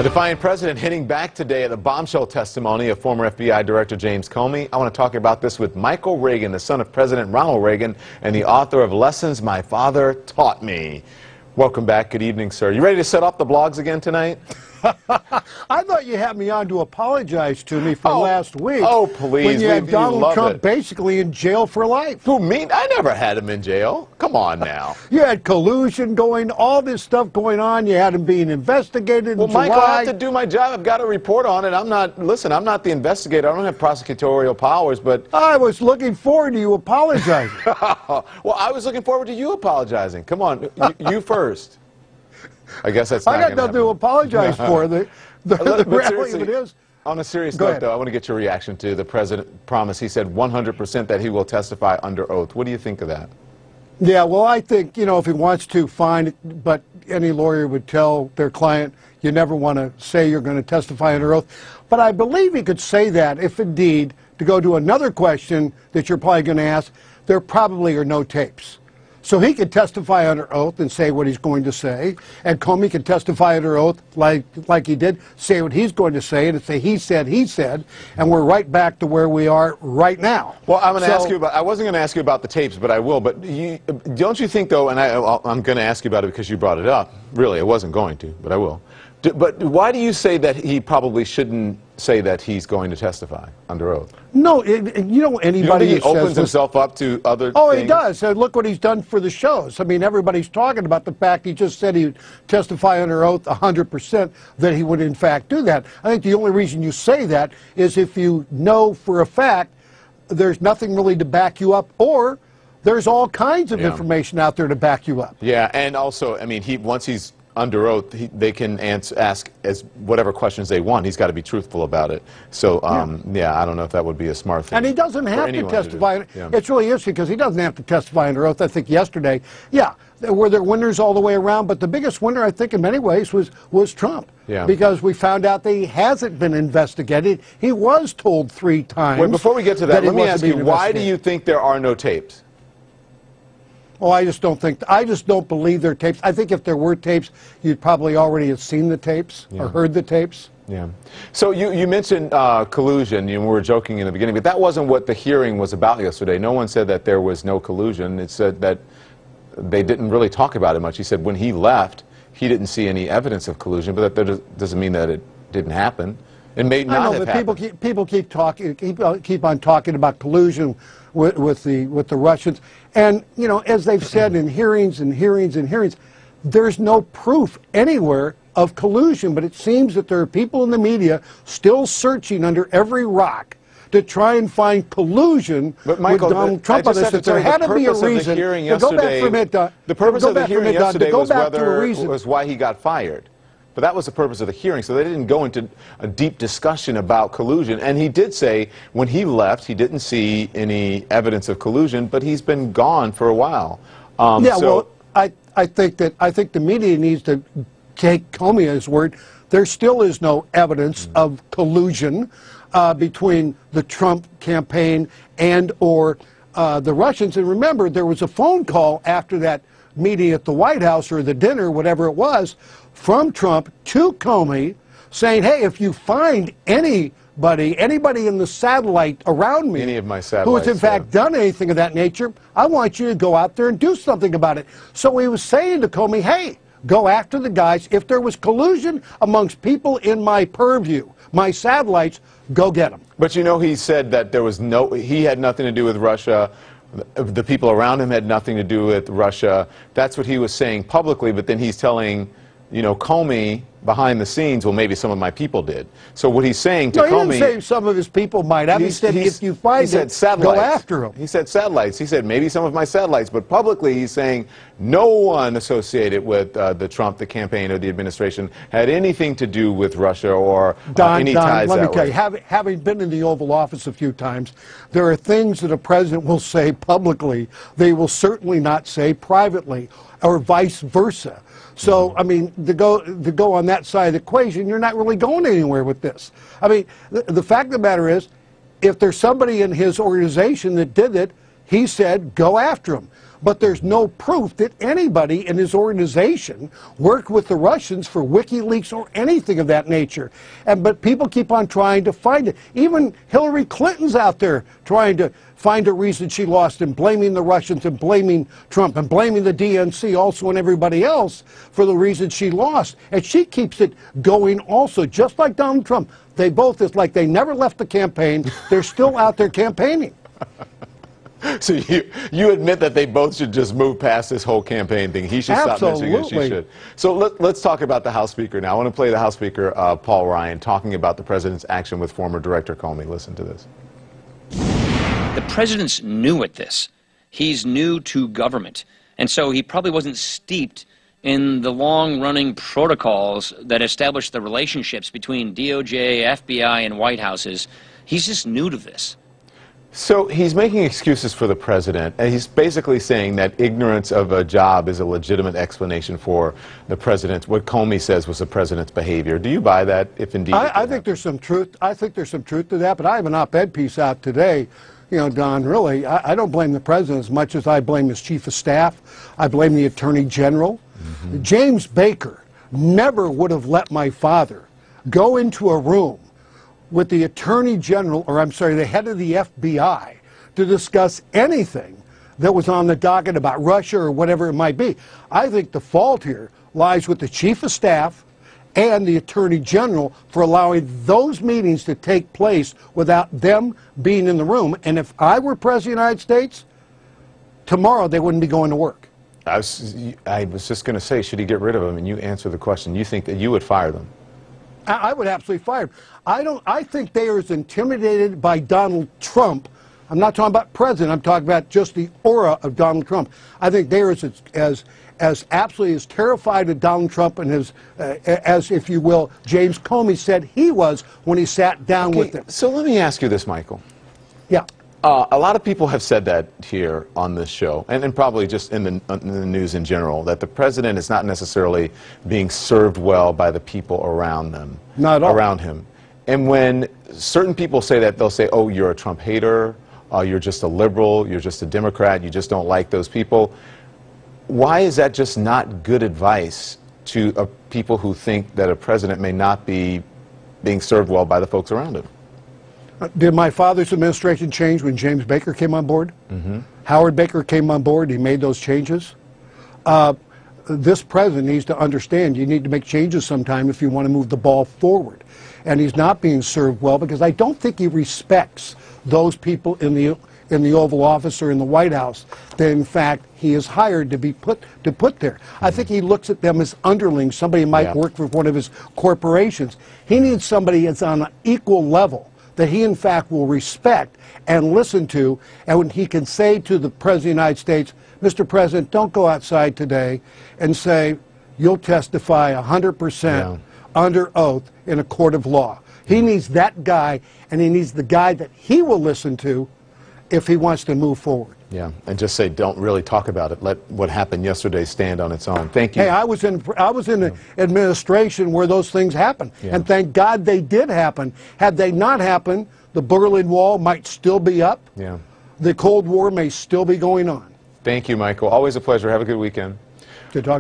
A defiant president hitting back today at the bombshell testimony of former FBI Director James Comey. I want to talk about this with Michael Reagan, the son of President Ronald Reagan and the author of Lessons My Father Taught Me. Welcome back. Good evening, sir. You ready to set up the blogs again tonight? I thought you had me on to apologize to me for last week. Oh, please. When you had Donald Trump basically in jail for life. Who, me? I never had him in jail. Come on now. You had collusion going, all this stuff going on. You had him being investigated in July. Michael, I have to do my job. I've got to report on it. I'm not the investigator. I don't have prosecutorial powers, but... I was looking forward to you apologizing. Well, I was looking forward to you apologizing. Come on, you first. I guess that's not I got nothing to apologize for. The reality of it is. On a serious note, though, I want to get your reaction to the president promise. He said 100% that he will testify under oath. What do you think of that? Yeah, well, I think, you know, if he wants to, fine, but any lawyer would tell their client, you never want to say you're going to testify under oath. But I believe he could say that if indeed, to go to another question that you're probably going to ask, there probably are no tapes. So he could testify under oath and say what he's going to say, and Comey could testify under oath like he did, say what he's going to say, and say he said, and we're right back to where we are right now. Well, I'm going to ask you about, I wasn't going to ask you about the tapes, but I will, but don't you think, though, and I'm going to ask you about it because you brought it up. Really, I wasn't going to, but I will. But why do you say that he probably shouldn't say that he's going to testify under oath? No, you know, anybody he opens himself up to other things? He does. Look what he's done for the shows. I mean, everybody's talking about the fact he just said he would testify under oath 100% that he would in fact do that. I think the only reason you say that is if you know for a fact there's nothing really to back you up, or there's all kinds of information out there to back you up. Yeah, and also, I mean, once he's under oath, they can ask as whatever questions they want. He's got to be truthful about it. So, yeah, I don't know if that would be a smart thing. And he doesn't have to testify. It's really interesting because he doesn't have to testify under oath. I think yesterday, were there winners all the way around, but the biggest winner, I think, in many ways, was Trump. Yeah. Because we found out that he hasn't been investigated. He was told 3 times. Wait, before we get to that, let me ask you, why do you think there are no tapes? Well, I just don't believe there are tapes. I think if there were tapes, you'd probably already have seen the tapes or heard the tapes. Yeah. So you mentioned collusion. We were joking in the beginning, but that wasn't what the hearing was about yesterday. No one said that there was no collusion. It said that they didn't really talk about it much. He said when he left, he didn't see any evidence of collusion, but that doesn't mean that it didn't happen. It may not have happened. People keep on talking about collusion with the Russians, and you know, as they've said in hearings and hearings and hearings, there's no proof anywhere of collusion. But it seems that there are people in the media still searching under every rock to try and find collusion with Donald Trump on this. There had to be a reason. Go back for a minute. The purpose of the hearing yesterday was why he got fired. But that was the purpose of the hearing, so they didn't go into a deep discussion about collusion. And he did say when he left, he didn't see any evidence of collusion, but he's been gone for a while. Well, I think the media needs to take Comey at his word. There still is no evidence of collusion between the Trump campaign and or the Russians. And remember, there was a phone call after that meeting at the White House, or the dinner, whatever it was, from Trump to Comey saying, hey, if you find anybody in the satellite around me who has in fact done anything of that nature, I want you to go out there and do something about it. So he was saying to Comey, hey, go after the guys. If there was collusion amongst people in my purview, my satellites, go get them. But you know, he said that he had nothing to do with Russia. The people around him had nothing to do with Russia. That's what he was saying publicly, but then he's telling, you know, Comey behind the scenes, well, maybe some of my people did. So what he's saying to Comey... he didn't say some of his people might have. He said if you find it, go after them. He said satellites. He said maybe some of my satellites. But publicly he's saying no one associated with the Trump, the campaign, or the administration had anything to do with Russia or any ties that way. Let me tell you, having been in the Oval Office a few times, there are things that a president will say publicly they will certainly not say privately, or vice versa. So, I mean, to go on that side of the equation, you're not really going anywhere with this. I mean, the fact of the matter is, if there's somebody in his organization that did it, he said, go after him. But there's no proof that anybody in his organization worked with the Russians for WikiLeaks or anything of that nature. But people keep on trying to find it. Even Hillary Clinton's out there trying to find a reason she lost and blaming the Russians and blaming Trump and blaming the DNC also and everybody else for the reason she lost. And she keeps it going also, just like Donald Trump. They both, it's like they never left the campaign. They're still out there campaigning. So you admit that they both should just move past this whole campaign thing. He should stop mentioning it. She should. So let's talk about the House Speaker now. I want to play the House Speaker, Paul Ryan, talking about the president's action with former Director Comey. Listen to this. The president's new at this. He's new to government. And so he probably wasn't steeped in the long-running protocols that establish the relationships between DOJ, FBI, and White Houses. He's just new to this. So he's making excuses for the president, and he's basically saying that ignorance of a job is a legitimate explanation for the president, what Comey says was the president's behavior. Do you buy that, if indeed? I think there's some truth. I think there's some truth to that, but I have an op-ed piece out today. You know, Don, really, I don't blame the president as much as I blame his chief of staff. I blame the attorney general. Mm-hmm. James Baker never would have let my father go into a room with the attorney general, or I'm sorry, the head of the FBI, to discuss anything that was on the docket about Russia or whatever it might be. I think the fault here lies with the chief of staff and the attorney general for allowing those meetings to take place without them being in the room. And if I were president of the United States, tomorrow they wouldn't be going to work. I was just going to say, should he get rid of them? And you answer the question. You think that you would fire them? I would absolutely fire them. I think they are as intimidated by Donald Trump. I'm not talking about president. I'm talking about just the aura of Donald Trump. I think they are as absolutely as terrified of Donald Trump and as, if you will, James Comey said he was when he sat down with them. So let me ask you this, Michael. Yeah. A lot of people have said that here on this show, and probably just in the news in general, that the president is not necessarily being served well by the people around them. Not at all. Around him. And when certain people say that, they'll say, oh, you're a Trump hater, you're just a liberal, you're just a Democrat, you just don't like those people. Why is that just not good advice to people who think that a president may not be being served well by the folks around him? Did my father's administration change when James Baker came on board? Mm-hmm. Howard Baker came on board, he made those changes. This president needs to understand you need to make changes sometime if you want to move the ball forward. And he's not being served well because I don't think he respects those people in the Oval Office or in the White House that, in fact, he is hired to be put there. Mm-hmm. I think he looks at them as underlings, somebody who might work for one of his corporations. He needs somebody that's on an equal level that he, in fact, will respect and listen to, and when he can say to the President of the United States, Mr. President, don't go outside today and say you'll testify 100% under oath in a court of law. He needs that guy, and he needs the guy that he will listen to if he wants to move forward. Yeah, and just say, don't really talk about it. Let what happened yesterday stand on its own. Thank you. Hey, I was in the administration where those things happened, and thank God they did happen. Had they not happened, the Berlin Wall might still be up. Yeah. The Cold War may still be going on. Thank you, Michael. Always a pleasure. Have a good weekend. Good talking.